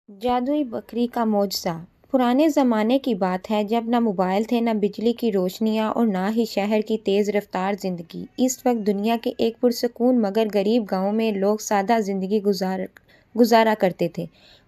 جادوئی بکری کا معجزہ۔ پرانے زمانے کی بات ہے جب نہ موبائل تھے، نہ بجلی کی روشنیاں اور نہ ہی شہر کی تیز رفتار زندگی۔ اس وقت دنیا کے ایک پرسکون مگر غریب گاؤں میں لوگ سادہ زندگی گزارا کرتے تھے۔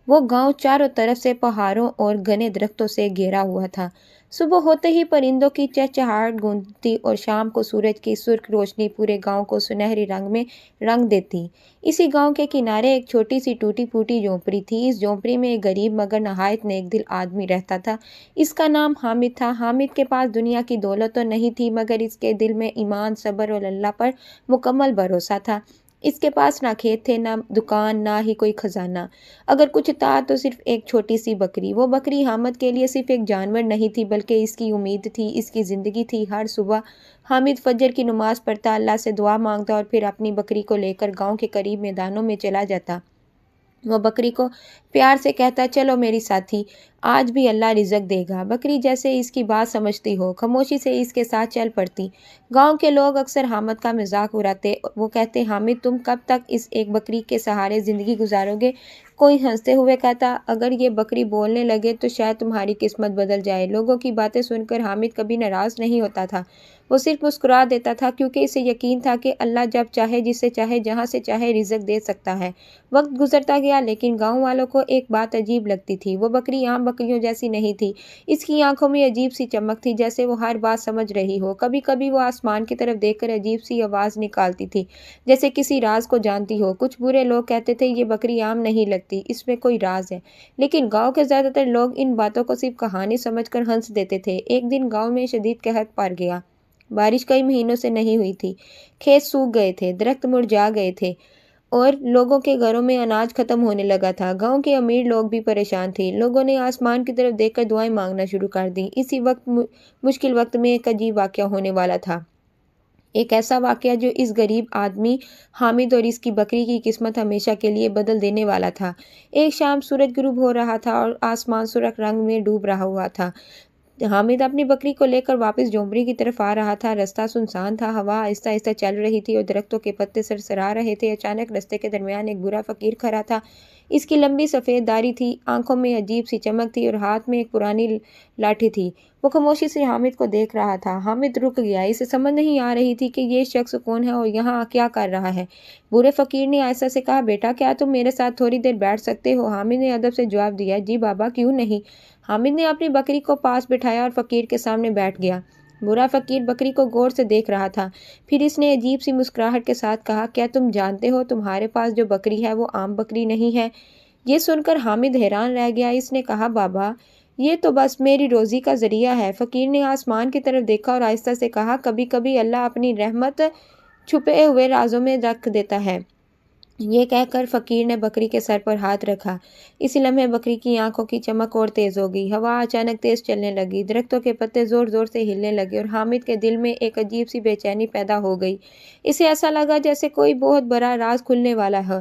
وہ گاؤں چاروں طرف سے پہاڑوں اور گھنے درختوں سے گھرا ہوا تھا۔ صبح ہوتے ہی پرندوں کی چہچہاہٹ گونجتی اور شام کو سورج کی سرخ روشنی پورے گاؤں کو سنہری رنگ میں رنگ دیتی۔ اسی گاؤں کے کنارے ایک چھوٹی سی ٹوٹی پھوٹی جھونپڑی تھی۔ اس جھونپڑی میں ایک غریب مگر نہایت نیک دل آدمی رہتا تھا۔ اس کا نام حامد تھا۔ حامد کے پاس دنیا کی دولت تو نہیں تھی مگر اس کے دل میں ایمان، صبر اور اللہ پر مکمل بھروسہ تھا۔ اس کے پاس نہ کھیت تھے، نہ دکان، نہ ہی کوئی خزانہ۔ اگر کچھ تھا تو صرف ایک چھوٹی سی بکری۔ وہ بکری حامد کے لیے صرف ایک جانور نہیں تھی بلکہ اس کی امید تھی، اس کی زندگی تھی۔ ہر صبح حامد فجر کی نماز پڑھتا، اللہ سے دعا مانگتا اور پھر اپنی بکری کو لے کر گاؤں کے قریب میدانوں میں چلا جاتا۔ وہ بکری کو پیار سے کہتا، چلو میری ساتھی، آج بھی اللہ رزق دے گا۔ بکری جیسے اس کی بات سمجھتی ہو، خاموشی سے اس کے ساتھ چل پڑتی۔ گاؤں کے لوگ اکثر حامد کا مذاق اڑاتے۔ وہ کہتے، حامد تم کب تک اس ایک بکری کے سہارے زندگی گزارو گے؟ کوئی ہنستے ہوئے کہتا، اگر یہ بکری بولنے لگے تو شاید تمہاری قسمت بدل جائے۔ لوگوں کی باتیں سن کر حامد کبھی ناراض نہیں ہوتا تھا، وہ صرف مسکرا دیتا تھا کیونکہ اسے یقین تھا کہ اللہ جب چاہے، جسے چاہے، جہاں سے چاہے رزق دے سکتا ہے۔ وقت گزرتا گیا لیکن گاؤں والوں کو ایک بات عجیب لگتی تھی۔ وہ بکری عام بکریوں جیسی نہیں تھی۔ اس کی آنکھوں میں عجیب سی چمک تھی، جیسے وہ ہر بات سمجھ رہی ہو۔ کبھی کبھی وہ آسمان کی طرف دیکھ کر عجیب سی آواز نکالتی تھی، جیسے کسی راز کو جانتی ہو۔ کچھ برے لوگ کہتے تھے یہ بکری عام نہیں لگتی، اس میں کوئی راز ہے، لیکن گاؤں کے زیادہ تر لوگ ان باتوں کو صرف کہانی سمجھ کر ہنس دیتے تھے۔ ایک دن گاؤں میں شدید قحط پڑ گیا۔ بارش کئی مہینوں سے نہیں ہوئی تھی، کھیت سوکھ گئے تھے، درخت مرجھا گئے تھے اور لوگوں کے گھروں میں اناج ختم ہونے لگا تھا۔ گاؤں کے امیر لوگ بھی پریشان تھے۔ لوگوں نے آسمان کی طرف دیکھ کر دعائیں مانگنا شروع کر دیں۔ اسی وقت مشکل وقت میں ایک عجیب واقعہ ہونے والا تھا، ایک ایسا واقعہ جو اس غریب آدمی حامد اور اس کی بکری کی قسمت ہمیشہ کے لیے بدل دینے والا تھا۔ ایک شام سورج غروب ہو رہا تھا اور آسمان سرخ رنگ میں ڈوب رہا ہوا تھا۔ حامد اپنی بکری کو لے کر واپس جھونپڑی کی طرف آ رہا تھا۔ رستہ سنسان تھا، ہوا آہستہ آہستہ چل رہی تھی اور درختوں کے پتے سرسرا رہے تھے۔ اچانک رستے کے درمیان ایک بوڑھا فقیر کھڑا تھا۔ اس کی لمبی سفید داڑھی تھی، آنکھوں میں عجیب سی چمک تھی اور ہاتھ میں ایک پرانی لاٹھی تھی۔ وہ خاموشی سے حامد کو دیکھ رہا تھا۔ حامد رک گیا، اسے سمجھ نہیں آ رہی تھی کہ یہ شخص کون ہے اور یہاں کیا کر رہا ہے۔ بوڑھے فقیر نے آہستہ سے کہا، بیٹا کیا تم میرے ساتھ تھوڑی دیر بیٹھ سکتے ہو؟ حامد نے ادب سے جواب دیا، جی بابا، کیوں نہیں۔ حامد نے اپنی بکری کو پاس بٹھایا اور فقیر کے سامنے بیٹھ گیا۔ بوڑھا فقیر بکری کو غور سے دیکھ رہا تھا، پھر اس نے عجیب سی مسکراہٹ کے ساتھ کہا، کیا تم جانتے ہو تمہارے پاس جو بکری ہے وہ عام بکری نہیں ہے؟ یہ سن کر حامد حیران رہ گیا۔ اس نے کہا، بابا یہ تو بس میری روزی کا ذریعہ ہے۔ فقیر نے آسمان کی طرف دیکھا اور آہستہ سے کہا، کبھی کبھی اللہ اپنی رحمت چھپے ہوئے رازوں میں رکھ دیتا ہے۔ یہ کہہ کر فقیر نے بکری کے سر پر ہاتھ رکھا۔ اسی لمحے بکری کی آنکھوں کی چمک اور تیز ہو گئی، ہوا اچانک تیز چلنے لگی، درختوں کے پتے زور زور سے ہلنے لگے اور حامد کے دل میں ایک عجیب سی بے چینی پیدا ہو گئی۔ اسے ایسا لگا جیسے کوئی بہت بڑا راز کھلنے والا ہو،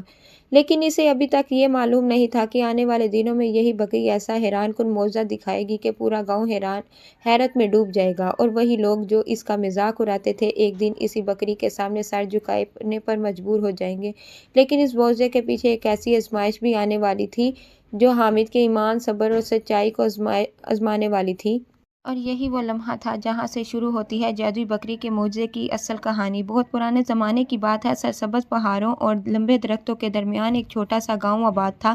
لیکن اسے ابھی تک یہ معلوم نہیں تھا کہ آنے والے دنوں میں یہی بکری ایسا حیران کن معجزہ دکھائے گی کہ پورا گاؤں حیرت میں ڈوب جائے گا، اور وہی لوگ جو اس کا مذاق اڑاتے تھے ایک دن اسی بکری کے سامنے سر جھکانے پر مجبور ہو جائیں گے۔ لیکن اس معجزے کے پیچھے ایک ایسی آزمائش بھی آنے والی تھی جو حامد کے ایمان، صبر اور سچائی کو آزمانے والی تھی۔ اور یہی وہ لمحہ تھا جہاں سے شروع ہوتی ہے جادوئی بکری کے معجزے کی اصل کہانی۔ بہت پرانے زمانے کی بات ہے، سرسبز پہاڑوں اور لمبے درختوں کے درمیان ایک چھوٹا سا گاؤں آباد تھا۔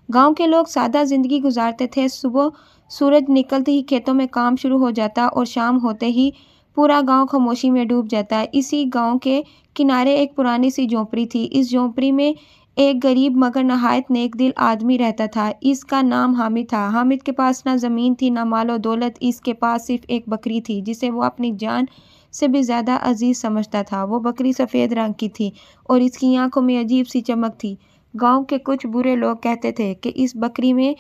گاؤں کے لوگ سادہ زندگی گزارتے تھے۔ صبح سورج نکلتے ہی کھیتوں میں کام شروع ہو جاتا اور شام ہوتے ہی پورا گاؤں خاموشی میں ڈوب جاتا۔ اسی گاؤں کے کنارے ایک پرانی سی جھونپڑی تھی۔ اس جھونپڑی میں ایک غریب مگر نہایت نیک دل آدمی رہتا تھا۔ اس کا نام حامد تھا۔ حامد کے پاس نہ زمین تھی، نہ مال و دولت، اس کے پاس صرف ایک بکری تھی جسے وہ اپنی جان سے بھی زیادہ عزیز سمجھتا تھا۔ وہ بکری سفید رنگ کی تھی اور اس کی آنکھوں میں عجیب سی چمک تھی۔ گاؤں کے کچھ برے لوگ کہتے تھے کہ اس بکری میں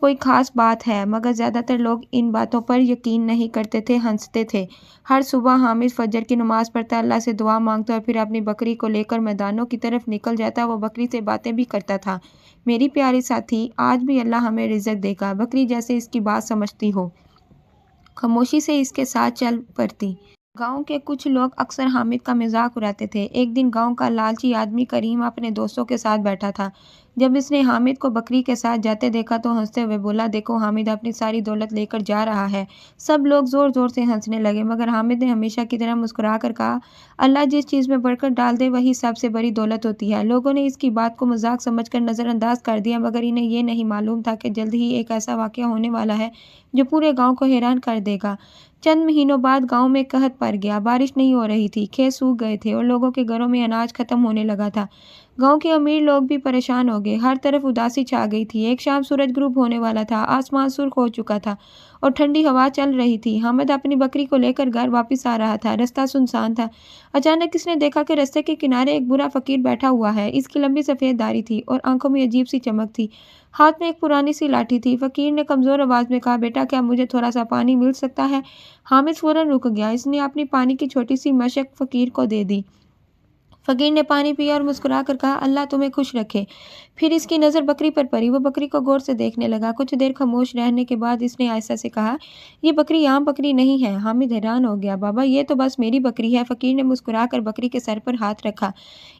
کوئی خاص بات ہے، مگر زیادہ تر لوگ ان باتوں پر یقین نہیں کرتے تھے، ہنستے تھے۔ ہر صبح حامد فجر کی نماز پڑھتا، اللہ سے دعا مانگتا اور پھر اپنی بکری کو لے کر میدانوں کی طرف نکل جاتا۔ وہ بکری سے باتیں بھی کرتا تھا، میری پیاری ساتھی، آج بھی اللہ ہمیں رزق دے گا۔ بکری جیسے اس کی بات سمجھتی ہو، خاموشی سے اس کے ساتھ چل پڑتی۔ گاؤں کے کچھ لوگ اکثر حامد کا مذاق اڑاتے تھے۔ ایک دن گاؤں کا لالچی آدمی کریم اپنے دوستوں کے ساتھ بیٹھا تھا۔ جب اس نے حامد کو بکری کے ساتھ جاتے دیکھا تو ہنستے ہوئے بولا، دیکھو حامد اپنی ساری دولت لے کر جا رہا ہے۔ سب لوگ زور زور سے ہنسنے لگے، مگر حامد نے ہمیشہ کی طرح مسکرا کر کہا، اللہ جس چیز میں برکت ڈال دے وہی سب سے بڑی دولت ہوتی ہے۔ لوگوں نے اس کی بات کو مذاق سمجھ کر نظر انداز کر دیا، مگر انہیں یہ نہیں معلوم تھا کہ جلد ہی ایک ایسا واقعہ ہونے والا ہے جو پورے گاؤں کو حیران کر دے گا۔ چند مہینوں بعد گاؤں میں قحط پڑ گیا، بارش نہیں ہو رہی تھی، کھیت سوکھ گئے تھے اور لوگوں کے گھروں میں اناج ختم ہونے لگا تھا۔ گاؤں کے امیر لوگ بھی پریشان ہو گئے، ہر طرف اداسی چھا گئی تھی۔ ایک شام سورج غروب ہونے والا تھا، آسمان سرخ ہو چکا تھا اور ٹھنڈی ہوا چل رہی تھی۔ حامد اپنی بکری کو لے کر گھر واپس آ رہا تھا، رستہ سنسان تھا۔ اچانک اس نے دیکھا کہ رستے کے کنارے ایک بوڑھا فقیر بیٹھا ہوا ہے۔ اس کی لمبی سفید داڑھی تھی اور آنکھوں میں عجیب سی چمک تھی، ہاتھ میں ایک پرانی سی لاٹھی تھی۔ فقیر نے کمزور آواز میں کہا، بیٹا کیا مجھے تھوڑا سا پانی مل سکتا ہے؟ حامد فوراً رک گیا، اس نے اپنی پانی کی چھوٹی سی مشک فقیر کو دے دی۔ فقیر نے پانی پیا اور مسکرا کر کہا، اللہ تمہیں خوش رکھے۔ پھر اس کی نظر بکری پر پڑی، وہ بکری کو غور سے دیکھنے لگا۔ کچھ دیر خاموش رہنے کے بعد اس نے آہستہ سے کہا، یہ بکری عام بکری نہیں ہے۔ حامد حیران ہو گیا، بابا یہ تو بس میری بکری ہے۔ فقیر نے مسکرا کر بکری کے سر پر ہاتھ رکھا۔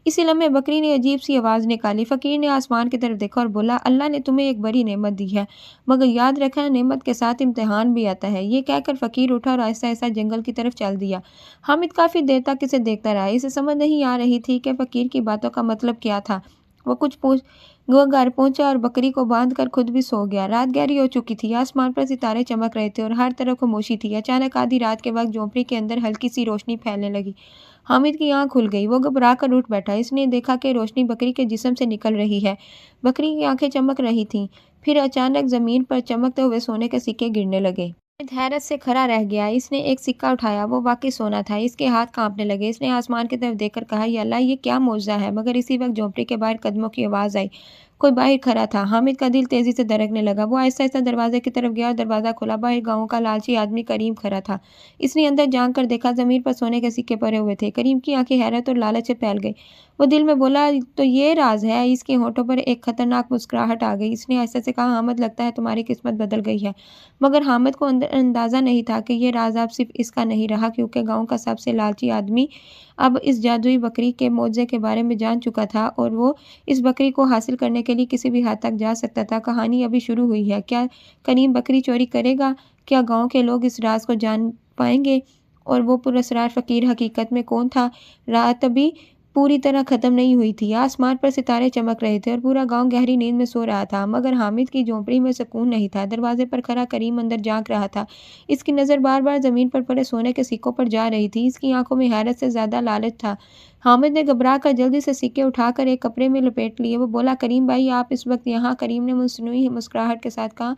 اسی لمحے بکری نے عجیب سی آواز نکالی۔ فقیر نے آسمان کی طرف دیکھا اور بولا، اللہ نے تمہیں ایک بڑی نعمت دی ہے، مگر یاد رکھنا نعمت کے ساتھ امتحان بھی آتا ہے۔ یہ کہہ کر فقیر اٹھا اور آہستہ آہستہ جنگل کی طرف چل دیا۔ حامد کافی دیر تک اسے دیکھتا رہا، اسے سمجھ نہیں آ رہی تھی کہ فقیر کی باتوں کا مطلب کیا تھا۔ وہ گھر پہنچا اور بکری کو باندھ کر خود بھی سو گیا۔ رات گہری ہو چکی تھی، آسمان پر ستارے چمک رہے تھے اور ہر طرف خاموشی تھی۔ اچانک آدھی رات کے وقت جھونپڑی کے اندر ہلکی سی روشنی پھیلنے لگی۔ حامد کی آنکھ کھل گئی، وہ گھبرا کر اٹھ بیٹھا۔ اس نے دیکھا کہ روشنی بکری کے جسم سے نکل رہی ہے، بکری کی آنکھیں چمک رہی تھیں۔ پھر اچانک زمین پر چمکتے ہوئے سونے کے سکے گرنے لگے۔ حامد حیرت سے کھڑا رہ گیا، اس نے ایک سکہ اٹھایا، وہ واقعی سونا تھا۔ اس کے ہاتھ کانپنے لگے، اس نے آسمان کی طرف دیکھ کر کہا، یا اللہ یہ کیا معجزہ ہے؟ مگر اسی وقت جھونپڑی کے باہر قدموں کی آواز آئی، کوئی باہر کھڑا تھا۔ حامد کا دل تیزی سے دھڑکنے لگا، وہ آہستہ آہستہ دروازے کی طرف گیا اور دروازہ کھولا۔ باہر گاؤں کا لالچی آدمی کریم کھڑا تھا۔ اس نے اندر جھانک کر دیکھا، زمین پر سونے کے سکے پڑے ہوئے تھے۔ کریم کی آنکھیں حیرت اور لالچ سے پھیل گئی، وہ دل میں بولا، تو یہ راز ہے؟ اس کے ہونٹوں پر ایک خطرناک مسکراہٹ آ گئی۔ اس نے آہستہ سے کہا، حامد لگتا ہے تمہاری قسمت بدل گئی ہے۔ مگر حامد کو اندازہ نہیں تھا کہ یہ راز اب صرف اس کا نہیں رہا، کیونکہ گاؤں کا سب سے لالچی آدمی اب اس جادوئی بکری کے معجزے کے بارے میں جان چکا تھا اور وہ اس بکری کو حاصل کرنے کے لیے کسی بھی حد تک جا سکتا تھا۔ کہانی ابھی شروع ہوئی ہے۔ کیا کریم بکری چوری کرے گا؟ کیا گاؤں کے لوگ اس راز کو جان پائیں گے؟ اور وہ پراسرار فقیر حقیقت میں کون تھا؟ رات ابھی پوری طرح ختم نہیں ہوئی تھی، آسمان پر ستارے چمک رہے تھے اور پورا گاؤں گہری نیند میں سو رہا تھا، مگر حامد کی جھونپڑی میں سکون نہیں تھا۔ دروازے پر کھڑا کریم اندر جھانک رہا تھا، اس کی نظر بار بار زمین پر پڑے سونے کے سکوں پر جا رہی تھی، اس کی آنکھوں میں حیرت سے زیادہ لالچ تھا۔ حامد نے گھبرا کر جلدی سے سکے اٹھا کر ایک کپڑے میں لپیٹ لیے۔ وہ بولا، کریم بھائی آپ اس وقت یہاں؟ کریم نے مصنوعی مسکراہٹ کے ساتھ کہا،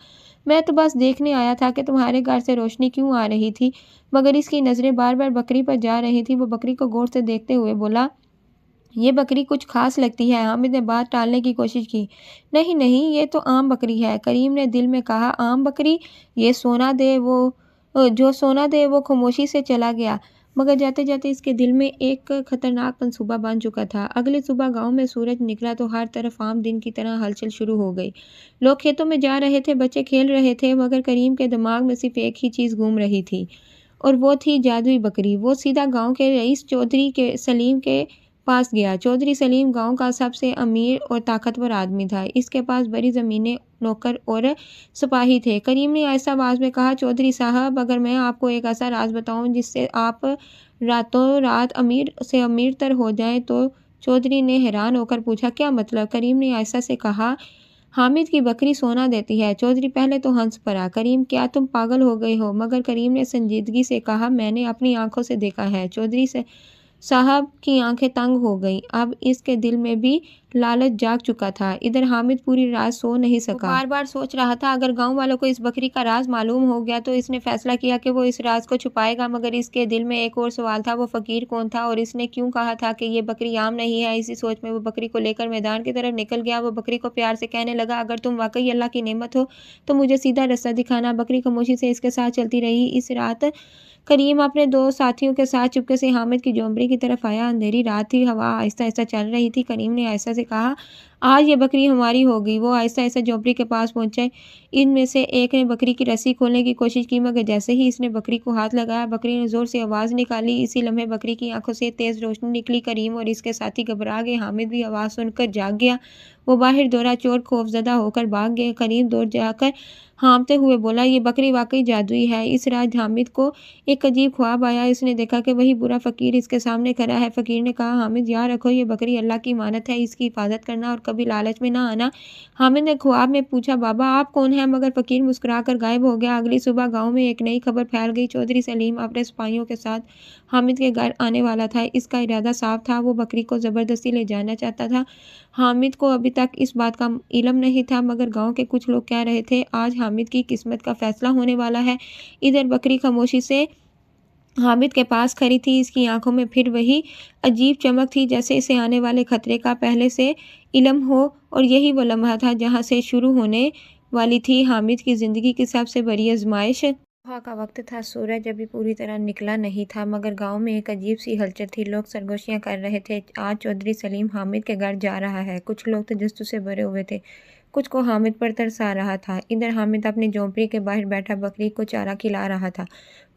میں تو بس دیکھنے آیا تھا کہ تمہارے گھر سے روشنی کیوں آ رہی تھی، مگر اس کی نظریں بار بار بکری پر جا رہی تھی۔ وہ بکری کو غور سے دیکھتے ہوئے بولا، یہ بکری کچھ خاص لگتی ہے۔ حامد نے بات ٹالنے کی کوشش کی، نہیں نہیں یہ تو عام بکری ہے۔ کریم نے دل میں کہا، عام بکری؟ یہ سونا دے وہ خاموشی سے چلا گیا، مگر جاتے جاتے اس کے دل میں ایک خطرناک منصوبہ بن چکا تھا۔ اگلی صبح گاؤں میں سورج نکلا تو ہر طرف عام دن کی طرح ہلچل شروع ہو گئی۔ لوگ کھیتوں میں جا رہے تھے، بچے کھیل رہے تھے، مگر کریم کے دماغ میں صرف ایک ہی چیز گھوم رہی تھی اور وہ تھی جادوئی بکری۔ وہ سیدھا گاؤں کے رئیس چودھری سلیم کے پاس گیا۔ چودھری سلیم گاؤں کا سب سے امیر اور طاقتور آدمی تھا، اس کے پاس بڑی زمینیں، نوکر اور سپاہی تھے۔ کریم نے آہستہ آواز میں کہا، چودھری صاحب اگر میں آپ کو ایک ایسا راز بتاؤں جس سے آپ راتوں رات امیر سے امیر تر ہو جائیں تو؟ چودھری نے حیران ہو کر پوچھا، کیا مطلب؟ کریم نے آہستہ سے کہا، حامد کی بکری سونا دیتی ہے۔ چودھری پہلے تو ہنس پڑا، کریم کیا تم پاگل ہو گئے ہو؟ مگر کریم نے سنجیدگی سے کہا، میں نے اپنی آنکھوں سے دیکھا ہے۔ چودھری صاحب کی آنکھیں تنگ ہو گئیں، اب اس کے دل میں بھی لالچ جاگ چکا تھا۔ ادھر حامد پوری رات سو نہیں سکا، وہ بار بار سوچ رہا تھا اگر گاؤں والوں کو اس بکری کا راز معلوم ہو گیا تو اس نے فیصلہ کیا کہ وہ اس راز کو چھپائے گا، مگر اس کے دل میں ایک اور سوال تھا، وہ فقیر کون تھا اور اس نے کیوں کہا تھا کہ یہ بکری عام نہیں ہے؟ اسی سوچ میں وہ بکری کو لے کر میدان کی طرف نکل گیا۔ وہ بکری کو پیار سے کہنے لگا، اگر تم واقعی اللہ کی نعمت ہو تو مجھے سیدھا رستہ دکھانا۔ بکری خاموشی سے اس کے ساتھ چلتی رہی۔ اس رات کریم اپنے دو ساتھیوں کے ساتھ چپکے سے حامد کی جھونپڑی کی طرف آیا۔ اندھیری رات تھی، ہوا آہستہ آہستہ چل رہی تھی۔ کریم نے آہستہ سے کہا، آج یہ بکری ہماری ہوگی۔ وہ آہستہ آہستہ جھونپڑی کے پاس پہنچے، ان میں سے ایک نے بکری کی رسی کھولنے کی کوشش کی، مگر جیسے ہی اس نے بکری کو ہاتھ لگایا بکری نے زور سے آواز نکالی۔ اسی لمحے بکری کی آنکھوں سے تیز روشنی نکلی، کریم اور اس کے ساتھی گھبرا گئے، حامد بھی آواز سن کر جاگ گیا۔ وہ باہر دورا چور خوفزدہ ہو کر بھاگ گئے۔ کریم دوڑ جا کر ہانپتے ہوئے بولا، یہ بکری واقعی جادوئی ہے۔ اس رات حامد کو ایک عجیب خواب آیا۔ اس نے دیکھا کہ وہی برا فقیر اس کے سامنے کھڑا ہے۔ فقیر نے کہا، حامد یاد رکھو، یہ بکری اللہ کی امانت ہے، اس کی حفاظت کرنا اور کبھی لالچ میں نہ آنا۔ حامد نے خواب میں پوچھا، بابا آپ کون ہیں؟ مگر فقیر مسکرا کر غائب ہو گیا۔ اگلی صبح گاؤں میں ایک نئی خبر پھیل گئی۔ چودھری سلیم اپنے سپاہیوں کے ساتھ حامد کے گھر آنے والا تھا۔ اس کا ارادہ صاف تھا، وہ بکری کو زبردستی لے جانا چاہتا تھا۔ حامد کو ابھی تک اس بات کا علم نہیں تھا، مگر گاؤں کے کچھ لوگ کہہ رہے تھے آج حامد کی قسمت کا فیصلہ ہونے والا ہے۔ ادھر بکری خاموشی سے حامد کے پاس کھڑی تھی۔ اس کی آنکھوں میں پھر وہی عجیب چمک تھی، جیسے اسے آنے والے خطرے کا پہلے سے علم ہو، اور یہی وہ لمحہ تھا جہاں سے شروع ہونے والی تھی حامد کی زندگی کی سب سے بڑی آزمائش۔ صبح کا وقت تھا، سورج ابھی پوری طرح نکلا نہیں تھا، مگر گاؤں میں ایک عجیب سی ہلچل تھی۔ لوگ سرگوشیاں کر رہے تھے، آج چودھری سلیم حامد کے گھر جا رہا ہے۔ کچھ لوگ تجسس سے بھرے ہوئے تھے، کچھ کو حامد پر ترس آ رہا تھا۔ ادھر حامد اپنی جھونپڑی کے باہر بیٹھا بکری کو چارہ کھلا رہا تھا۔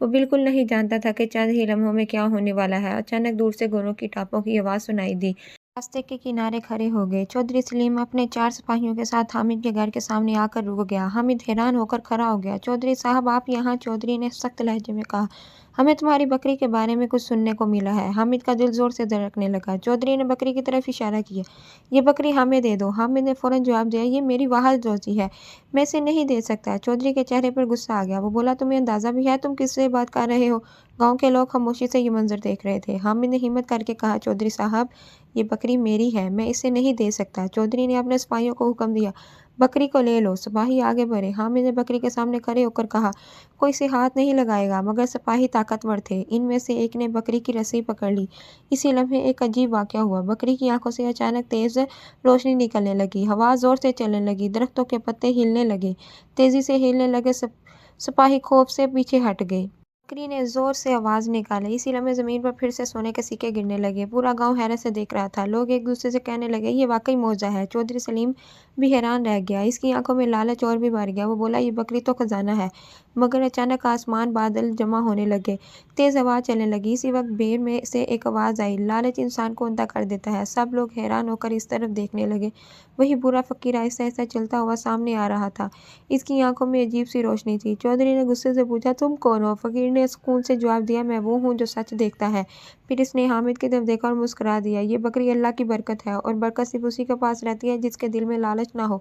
وہ بالکل نہیں جانتا تھا کہ چند ہی لمحوں میں کیا ہونے والا ہے۔ اچانک دور سے گھوڑوں کی ٹاپوں کی آواز سنائی دی۔ راستے کے کنارے کھڑے ہو گئے۔ چودھری سلیم اپنے 4 سپاہیوں کے ساتھ حامد کے گھر کے سامنے آ کر رک گیا۔ حامد حیران ہو کر کھڑا ہو گیا۔ چودھری صاحب آپ یہاں؟ چودھری نے سخت لہجے میں کہا، ہمیں تمہاری بکری کے بارے میں کچھ سننے کو ملا ہے۔ حامد کا دل زور سے دھڑکنے لگا۔ چودھری نے بکری کی طرف اشارہ کیا، یہ بکری ہمیں دے دو۔ حامد نے فوراً جواب دیا، یہ میری واحد روزی ہے، میں اسے نہیں دے سکتا۔ چودھری کے چہرے پر غصہ آ گیا۔ وہ بولا، تمہیں اندازہ بھی ہے تم کس سے بات کر رہے ہو؟ گاؤں کے لوگ خاموشی سے یہ منظر دیکھ رہے تھے۔ حامد نے ہمت کر کے کہا، چودھری صاحب یہ بکری میری ہے، میں اسے نہیں دے سکتا۔ چودھری نے اپنے سپاہیوں کو حکم دیا، بکری کو لے لو۔ سپاہی آگے بڑھے۔ حامد نے بکری کے سامنے کھڑے ہو کر کہا، کوئی اسے ہاتھ نہیں لگائے گا۔ مگر سپاہی طاقتور تھے، ان میں سے ایک نے بکری کی رسی پکڑ لی۔ اسی لمحے ایک عجیب واقعہ ہوا۔ بکری کی آنکھوں سے اچانک تیز روشنی نکلنے لگی، ہوا زور سے چلنے لگی، درختوں کے پتے ہلنے لگے، تیزی سے ہلنے لگے۔ سپاہی خوف سے پیچھے ہٹ گئے۔ بکری نے زور سے آواز نکالی۔ اسی لمحے زمین پر پھر سے سونے کے سکے گرنے لگے۔ پورا گاؤں حیرت سے دیکھ رہا تھا۔ لوگ ایک دوسرے سے کہنے لگے، یہ واقعی معجزہ ہے۔ چودھری سلیم بھی حیران رہ گیا، اس کی آنکھوں میں لالچ اور بھی بڑھ گیا۔ وہ بولا، یہ بکری تو خزانہ ہے۔ مگر اچانک آسمان بادل جمع ہونے لگے، تیز ہوا چلنے لگی۔ اسی وقت بھیڑ میں سے ایک آواز آئی، لالچ انسان کو اندھا کر دیتا ہے۔ سب لوگ حیران ہو کر اس طرف دیکھنے لگے۔ وہی برا فقیر آہستہ آہستہ چلتا ہوا سامنے آ رہا تھا۔ اس کی آنکھوں میں عجیب سی روشنی تھی۔ چودھری نے غصے سے پوچھا، تم کون ہو؟ فقیر نے سکون سے جواب دیا، میں وہ ہوں جو سچ دیکھتا ہے۔ پھر اس نے حامد کی طرف دیکھا اور مسکرا دیا، یہ بکری اللہ کی برکت ہے، اور برکت صرف اسی کے پاس رہتی ہے جس کے دل میں لالچ نہ ہو۔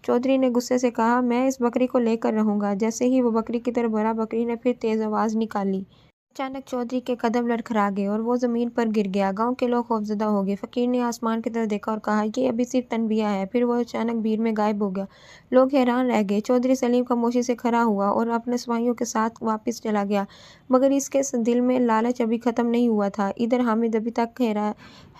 چودھری نے غصے سے کہا، میں اس بکری کو لے کر رہوں گا۔ جیسے ہی وہ بکری کی طرف بڑھا، بکری نے پھر تیز آواز نکالی۔ اچانک چودھری کے قدم لڑکھڑا گئے اور وہ زمین پر گر گیا۔ گاؤں کے لوگ خوفزدہ ہو گئے۔ فقیر نے آسمان کی طرف دیکھا اور کہا، یہ ابھی صرف تنبیہ ہے۔ پھر وہ اچانک بھیڑ میں غائب ہو گیا۔ لوگ حیران رہ گئے۔ چودھری سلیم خاموشی سے کھڑا ہوا اور اپنے سپاہیوں کے ساتھ واپس چلا گیا، مگر اس کے دل میں لالچ ابھی ختم نہیں ہوا تھا۔ ادھر حامد ابھی تک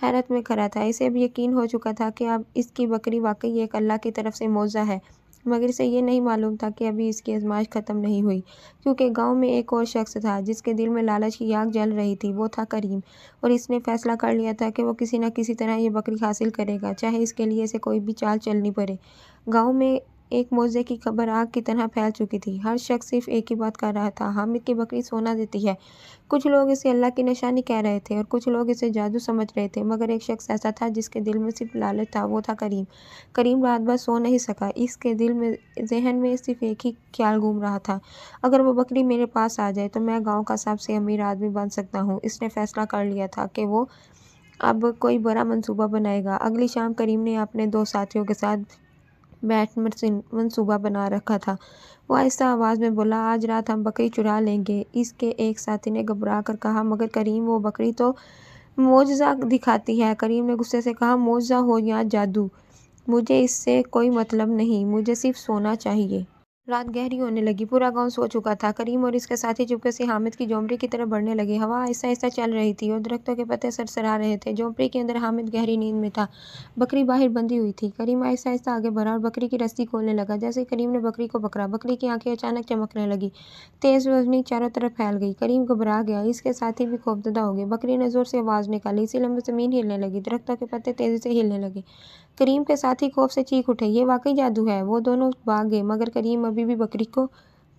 حیرت میں کھڑا تھا۔ اسے اب یقین ہو چکا تھا کہ اب اس کی بکری واقعی ایک اللہ کی طرف سے معجزہ ہے، مگر اسے یہ نہیں معلوم تھا کہ ابھی اس کی آزمائش ختم نہیں ہوئی، کیونکہ گاؤں میں ایک اور شخص تھا جس کے دل میں لالچ کی آگ جل رہی تھی۔ وہ تھا کریم، اور اس نے فیصلہ کر لیا تھا کہ وہ کسی نہ کسی طرح یہ بکری حاصل کرے گا، چاہے اس کے لیے اسے کوئی بھی چال چلنی پڑے۔ گاؤں میں ایک معجزے کی خبر آگ کی طرح پھیل چکی تھی۔ ہر شخص صرف ایک ہی بات کر رہا تھا، حامد کی بکری سونا دیتی ہے۔ کچھ لوگ اسے اللہ کی نشانی کہہ رہے تھے اور کچھ لوگ اسے جادو سمجھ رہے تھے، مگر ایک شخص ایسا تھا جس کے دل میں صرف لالچ تھا، وہ تھا کریم۔ کریم رات بھر سو نہیں سکا۔ اس کے ذہن میں صرف ایک ہی خیال گھوم رہا تھا، اگر وہ بکری میرے پاس آ جائے تو میں گاؤں کا سب سے امیر آدمی بن سکتا ہوں۔ اس نے فیصلہ کر لیا تھا کہ وہ اب کوئی بڑا منصوبہ بنائے گا۔ اگلی شام کریم نے اپنے 2 ساتھیوں کے ساتھ بیٹھ منصوبہ بنا رکھا تھا۔ وہ آہستہ آواز میں بولا، آج رات ہم بکری چرا لیں گے۔ اس کے ایک ساتھی نے گھبرا کر کہا، مگر کریم وہ بکری تو معجزہ دکھاتی ہے۔ کریم نے غصے سے کہا، معجزہ ہو یا جادو، مجھے اس سے کوئی مطلب نہیں، مجھے صرف سونا چاہیے۔ رات گہری ہونے لگی، پورا گاؤں سو چکا تھا۔ کریم اور اس کے ساتھی چپکے سے حامد کی جھونپڑی کی طرف بڑھنے لگے۔ ہوا آہستہ آہستہ چل رہی تھی اور درختوں کے پتے سرسرا رہے تھے۔ جھونپڑی کے اندر حامد گہری نیند میں تھا، بکری باہر بندھی ہوئی تھی۔ کریم آہستہ آہستہ آگے بڑھا اور بکری کی رسی کھولنے لگا۔ جیسے ہی کریم نے بکری کو پکڑا، بکری کی آنکھیں اچانک چمکنے لگیں، تیز روشنی چاروں طرف پھیل گئی۔ کریم گھبرا گیا، اس کے ساتھی بھی خوفزدہ ہو گئے۔ بکری نے زور سے آواز نکالی، اسی لمحے زمین ہلنے لگی، درختوں کے پتے تیزی سے ہلنے لگے۔ کریم کے ساتھی خوف سے چیخ اٹھے، یہ واقعی جادو ہے۔ وہ دونوں بھاگ گئے، مگر کریم ابھی بھی بکری کو